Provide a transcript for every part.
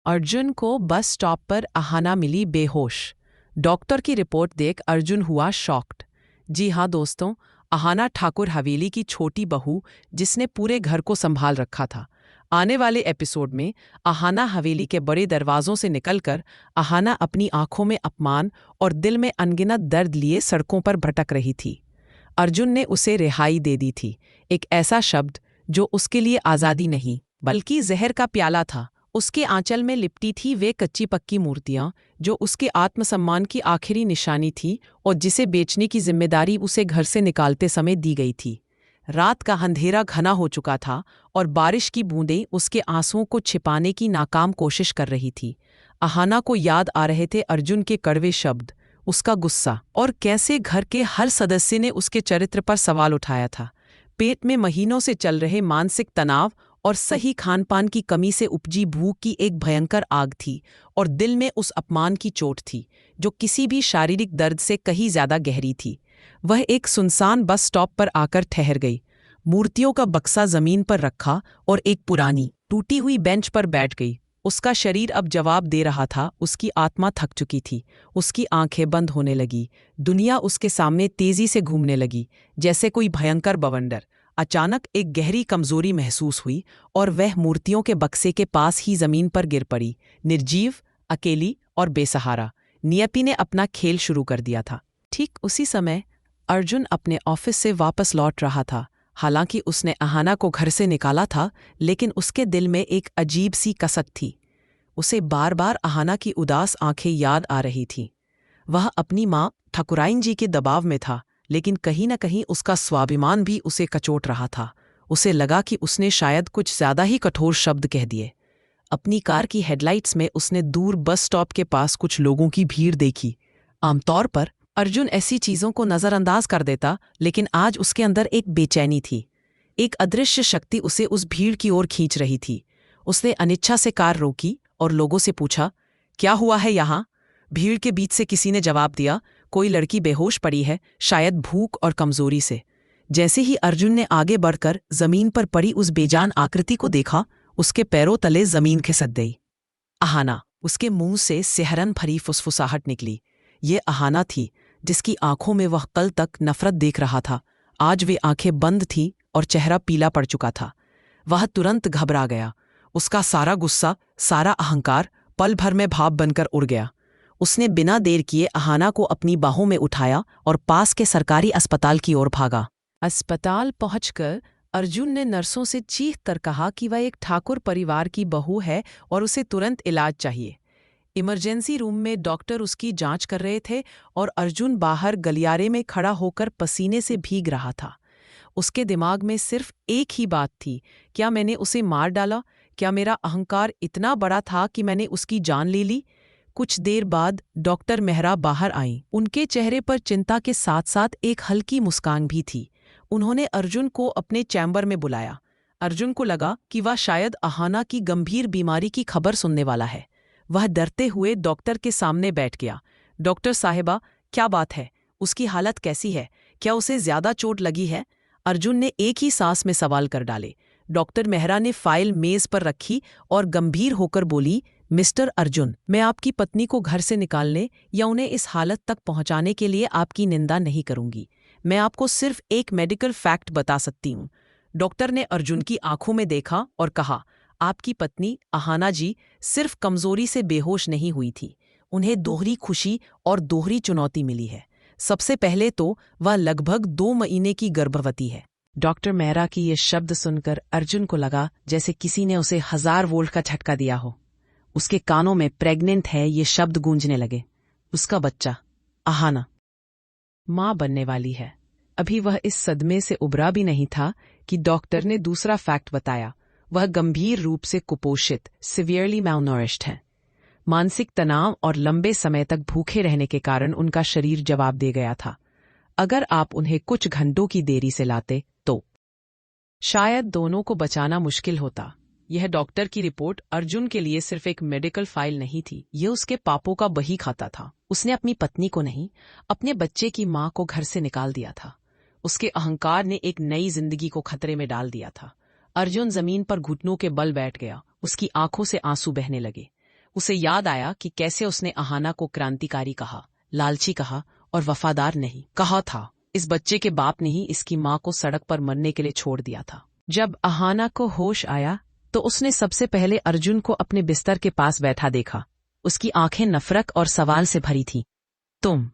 अर्जुन को bus stop पर अहाना मिली बेहोश। डॉक्टर की रिपोर्ट देख अर्जुन हुआ शॉक्ड। जी हाँ दोस्तों, अहाना ठाकुर हवेली की छोटी बहू जिसने पूरे घर को संभाल रखा था। आने वाले एपिसोड में अहाना हवेली के बड़े दरवाजों से निकलकर अहाना अपनी आंखों में अपमान और दिल में अनगिनत दर्द लिए सड़कों पर भटक रही थी। अर्जुन ने उसे रिहाई दे दी थी, एक ऐसा शब्द जो उसके लिए आज़ादी नहीं बल्कि जहर का प्याला था। उसके आंचल में लिपटी थी वे कच्ची पक्की मूर्तियां जो उसके आत्मसम्मान की आखिरी निशानी थी और जिसे बेचने की जिम्मेदारी उसे घर से निकालते समय दी गई थी। रात का अंधेरा घना हो चुका था और बारिश की बूंदें उसके आंसुओं को छिपाने की नाकाम कोशिश कर रही थी। अहाना को याद आ रहे थे अर्जुन के कड़वे शब्द, उसका गुस्सा और कैसे घर के हर सदस्य ने उसके चरित्र पर सवाल उठाया था। पेट में महीनों से चल रहे मानसिक तनाव और सही खानपान की कमी से उपजी भूख की एक भयंकर आग थी और दिल में उस अपमान की चोट थी जो किसी भी शारीरिक दर्द से कहीं ज्यादा गहरी थी। वह एक सुनसान बस स्टॉप पर आकर ठहर गई, मूर्तियों का बक्सा जमीन पर रखा और एक पुरानी टूटी हुई बेंच पर बैठ गई। उसका शरीर अब जवाब दे रहा था, उसकी आत्मा थक चुकी थी। उसकी आंखें बंद होने लगी, दुनिया उसके सामने तेजी से घूमने लगी जैसे कोई भयंकर बवंडर। अचानक एक गहरी कमजोरी महसूस हुई और वह मूर्तियों के बक्से के पास ही जमीन पर गिर पड़ी, निर्जीव, अकेली और बेसहारा। नियति ने अपना खेल शुरू कर दिया था। ठीक उसी समय अर्जुन अपने ऑफिस से वापस लौट रहा था। हालांकि उसने अहाना को घर से निकाला था, लेकिन उसके दिल में एक अजीब सी कसक थी। उसे बार बार अहाना की उदास आंखें याद आ रही थीं। वह अपनी माँ ठकुराइन जी के दबाव में था, लेकिन कहीं न कहीं उसका स्वाभिमान भी उसे कचोट रहा था। उसे लगा कि उसने शायद कुछ ज्यादा ही कठोर शब्द कह दिए। अपनी कार की हेडलाइट्स में उसने दूर बस स्टॉप के पास कुछ लोगों की भीड़ देखी। आमतौर पर अर्जुन ऐसी चीजों को नजरअंदाज कर देता, लेकिन आज उसके अंदर एक बेचैनी थी। एक अदृश्य शक्ति उसे उस भीड़ की ओर खींच रही थी। उसने अनिच्छा से कार रोकी और लोगों से पूछा, क्या हुआ है यहाँ? भीड़ के बीच से किसी ने जवाब दिया, कोई लड़की बेहोश पड़ी है, शायद भूख और कमजोरी से। जैसे ही अर्जुन ने आगे बढ़कर जमीन पर पड़ी उस बेजान आकृति को देखा, उसके पैरों तले जमीन खिसक गई। अहाना। उसके मुंह से सिहरन भरी फुसफुसाहट निकली। ये अहाना थी जिसकी आंखों में वह कल तक नफरत देख रहा था। आज वे आंखें बंद थीं और चेहरा पीला पड़ चुका था। वह तुरंत घबरा गया। उसका सारा गुस्सा, सारा अहंकार पल भर में भाप बनकर उड़ गया। उसने बिना देर किए अहाना को अपनी बाहों में उठाया और पास के सरकारी अस्पताल की ओर भागा। अस्पताल पहुंचकर अर्जुन ने नर्सों से चीख कर कहा कि वह एक ठाकुर परिवार की बहू है और उसे तुरंत इलाज चाहिए। इमरजेंसी रूम में डॉक्टर उसकी जांच कर रहे थे और अर्जुन बाहर गलियारे में खड़ा होकर पसीने से भीग रहा था। उसके दिमाग में सिर्फ एक ही बात थी, क्या मैंने उसे मार डाला? क्या मेरा अहंकार इतना बड़ा था कि मैंने उसकी जान ले ली? कुछ देर बाद डॉक्टर मेहरा बाहर आईं। उनके चेहरे पर चिंता के साथ साथ एक हल्की मुस्कान भी थी। उन्होंने अर्जुन को अपने चैम्बर में बुलाया। अर्जुन को लगा कि वह शायद अहाना की गंभीर बीमारी की खबर सुनने वाला है। वह डरते हुए डॉक्टर के सामने बैठ गया। डॉक्टर साहिबा, क्या बात है? उसकी हालत कैसी है? क्या उसे ज्यादा चोट लगी है? अर्जुन ने एक ही सांस में सवाल कर डाले। डॉक्टर मेहरा ने फाइल मेज पर रखी और गंभीर होकर बोली, मिस्टर अर्जुन, मैं आपकी पत्नी को घर से निकालने या उन्हें इस हालत तक पहुंचाने के लिए आपकी निंदा नहीं करूंगी। मैं आपको सिर्फ एक मेडिकल फैक्ट बता सकती हूँ। डॉक्टर ने अर्जुन की आंखों में देखा और कहा, आपकी पत्नी अहाना जी सिर्फ कमजोरी से बेहोश नहीं हुई थी, उन्हें दोहरी खुशी और दोहरी चुनौती मिली है। सबसे पहले तो वह लगभग 2 महीने की गर्भवती है। डॉक्टर मेहरा की ये शब्द सुनकर अर्जुन को लगा जैसे किसी ने उसे 1000 वोल्ट का झटका दिया हो। उसके कानों में प्रेग्नेंट है ये शब्द गूंजने लगे। उसका बच्चा अहाना मां बनने वाली है। अभी वह इस सदमे से उबरा भी नहीं था कि डॉक्टर ने दूसरा फैक्ट बताया। वह गंभीर रूप से कुपोषित, सिवियरली malnourished है। मानसिक तनाव और लंबे समय तक भूखे रहने के कारण उनका शरीर जवाब दे गया था। अगर आप उन्हें कुछ घंटों की देरी से लाते तो शायद दोनों को बचाना मुश्किल होता। यह डॉक्टर की रिपोर्ट अर्जुन के लिए सिर्फ एक मेडिकल फाइल नहीं थी, यह उसके पापों का बही खाता था। उसने अपनी पत्नी को नहीं, अपने बच्चे की मां को घर से निकाल दिया था। उसके अहंकार ने एक नई जिंदगी को खतरे में डाल दिया था। अर्जुन जमीन पर घुटनों के बल बैठ गया। उसकी आंखों से आंसू बहने लगे। उसे याद आया कि कैसे उसने अहाना को क्रांतिकारी कहा, लालची कहा और वफादार नहीं कहा था। इस बच्चे के बाप ने ही इसकी माँ को सड़क पर मरने के लिए छोड़ दिया था। जब अहाना को होश आया तो उसने सबसे पहले अर्जुन को अपने बिस्तर के पास बैठा देखा। उसकी आंखें नफरत और सवाल से भरी थीं। तुम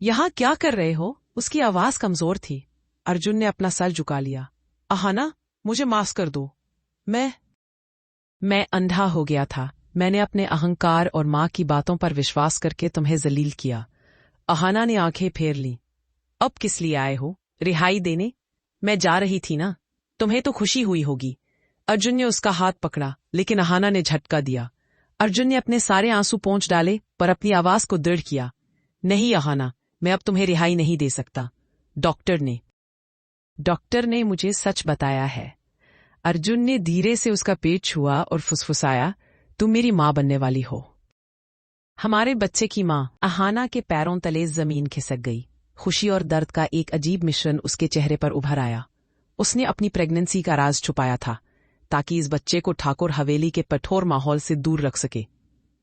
यहां क्या कर रहे हो? उसकी आवाज कमजोर थी। अर्जुन ने अपना सर झुका लिया। अहाना, मुझे माफ कर दो। मैं अंधा हो गया था। मैंने अपने अहंकार और माँ की बातों पर विश्वास करके तुम्हें जलील किया। अहाना ने आंखें फेर लीं। अब किस लिए आए हो? रिहाई देने? मैं जा रही थी ना। तुम्हें तो खुशी हुई होगी। अर्जुन ने उसका हाथ पकड़ा, लेकिन अहाना ने झटका दिया। अर्जुन ने अपने सारे आंसू पोंछ डाले पर अपनी आवाज को दृढ़ किया। नहीं अहाना, मैं अब तुम्हें रिहाई नहीं दे सकता। डॉक्टर ने मुझे सच बताया है। अर्जुन ने धीरे से उसका पेट छुआ और फुसफुसाया, तुम मेरी मां बनने वाली हो। हमारे बच्चे की मां। अहाना के पैरों तले जमीन खिसक गई। खुशी और दर्द का एक अजीब मिश्रण उसके चेहरे पर उभर आया। उसने अपनी प्रेगनेंसी का राज छुपाया था ताकि इस बच्चे को ठाकुर हवेली के कठोर माहौल से दूर रख सके।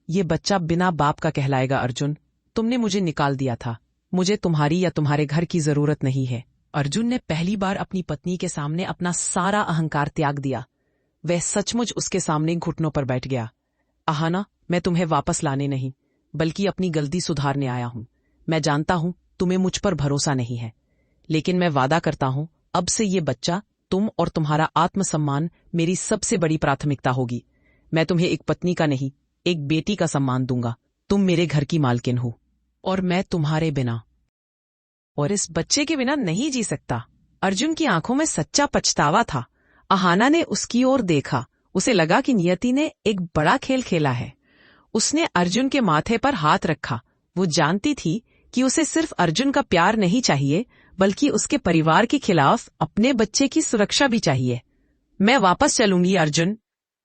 ये बच्चा बिना बाप का कहलाएगा। अर्जुन, तुमने मुझे निकाल दिया था। मुझे तुम्हारी या तुम्हारे घर की जरूरत नहीं है। अर्जुन ने पहली बार अपनी पत्नी के सामने अपना सारा अहंकार त्याग दिया। वह सचमुच उसके सामने घुटनों पर बैठ गया। अहाना, मैं तुम्हें वापस लाने नहीं, बल्कि अपनी गलती सुधारने आया हूं। मैं जानता हूं तुम्हें मुझ पर भरोसा नहीं है, लेकिन मैं वादा करता हूं अब से ये बच्चा, तुम और तुम्हारा आत्मसम्मान मेरी सबसे बड़ी प्राथमिकता होगी। मैं तुम्हें एक पत्नी का नहीं, एक बेटी का सम्मान दूंगा। तुम मेरे घर की मालकिन हो और मैं तुम्हारे बिना और इस बच्चे के बिना नहीं जी सकता। अर्जुन की आंखों में सच्चा पछतावा था। अहाना ने उसकी ओर देखा। उसे लगा कि नियति ने एक बड़ा खेल खेला है। उसने अर्जुन के माथे पर हाथ रखा। वो जानती थी कि उसे सिर्फ अर्जुन का प्यार नहीं चाहिए, बल्कि उसके परिवार के खिलाफ अपने बच्चे की सुरक्षा भी चाहिए। मैं वापस चलूंगी अर्जुन,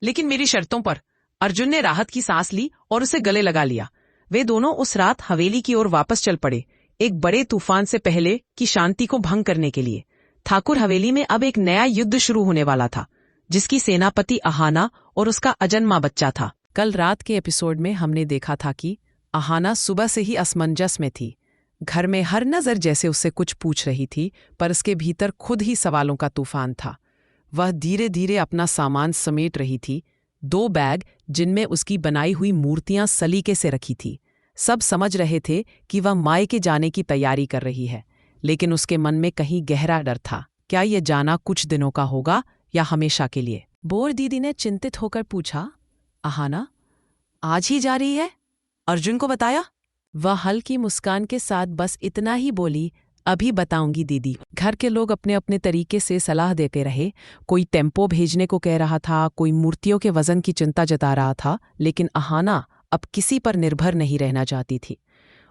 लेकिन मेरी शर्तों पर। अर्जुन ने राहत की सांस ली और उसे गले लगा लिया। वे दोनों उस रात हवेली की ओर वापस चल पड़े, एक बड़े तूफान से पहले की शांति को भंग करने के लिए। ठाकुर हवेली में अब एक नया युद्ध शुरू होने वाला था, जिसकी सेनापति अहाना और उसका अजन्मा बच्चा था। कल रात के एपिसोड में हमने देखा था कि अहाना सुबह से ही असमंजस में थी। घर में हर नजर जैसे उससे कुछ पूछ रही थी, पर उसके भीतर खुद ही सवालों का तूफान था। वह धीरे धीरे अपना सामान समेट रही थी। 2 बैग जिनमें उसकी बनाई हुई मूर्तियां सलीके से रखी थी। सब समझ रहे थे कि वह मायके जाने की तैयारी कर रही है, लेकिन उसके मन में कहीं गहरा डर था। क्या ये जाना कुछ दिनों का होगा या हमेशा के लिए? बोर दीदी ने चिंतित होकर पूछा, अहाना आज ही जा रही है? अर्जुन को बताया? वह हल्की मुस्कान के साथ बस इतना ही बोली, अभी बताऊंगी दीदी। घर के लोग अपने अपने तरीके से सलाह देते रहे। कोई टेम्पो भेजने को कह रहा था, कोई मूर्तियों के वजन की चिंता जता रहा था, लेकिन अहाना अब किसी पर निर्भर नहीं रहना चाहती थी।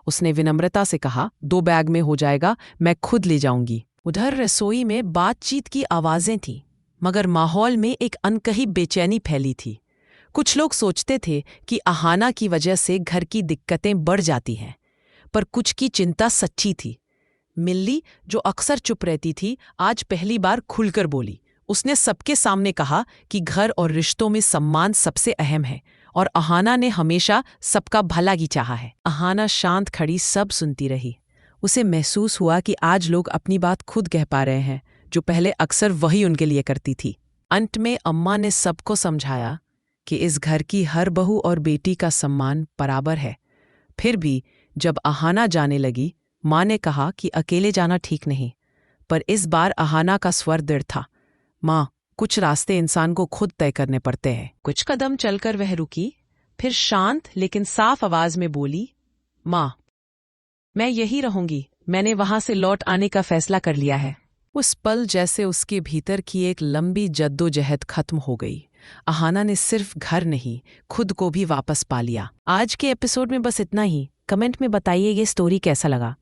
उसने विनम्रता से कहा, 2 बैग में हो जाएगा, मैं खुद ले जाऊंगी। उधर रसोई में बातचीत की आवाजें थीं, मगर माहौल में एक अनकही बेचैनी फैली थी। कुछ लोग सोचते थे कि अहाना की वजह से घर की दिक्कतें बढ़ जाती हैं, पर कुछ की चिंता सच्ची थी। मिल्ली, जो अक्सर चुप रहती थी, आज पहली बार खुलकर बोली। उसने सबके सामने कहा कि घर और रिश्तों में सम्मान सबसे अहम है और अहाना ने हमेशा सबका भला ही चाहा है। अहाना शांत खड़ी सब सुनती रही। उसे महसूस हुआ कि आज लोग अपनी बात खुद कह पा रहे हैं, जो पहले अक्सर वही उनके लिए करती थी। अंत में अम्मा ने सबको समझाया कि इस घर की हर बहू और बेटी का सम्मान बराबर है। फिर भी जब अहाना जाने लगी, माँ ने कहा कि अकेले जाना ठीक नहीं, पर इस बार अहाना का स्वर दृढ़ था। माँ, कुछ रास्ते इंसान को खुद तय करने पड़ते हैं। कुछ कदम चलकर वह रुकी, फिर शांत लेकिन साफ आवाज में बोली, माँ, मैं यही रहूंगी। मैंने वहां से लौट आने का फैसला कर लिया है। उस पल जैसे उसके भीतर की एक लंबी जद्दोजहद खत्म हो गई। अहाना ने सिर्फ घर नहीं, खुद को भी वापस पा लिया। आज के एपिसोड में बस इतना ही। कमेंट में बताइए ये स्टोरी कैसा लगा।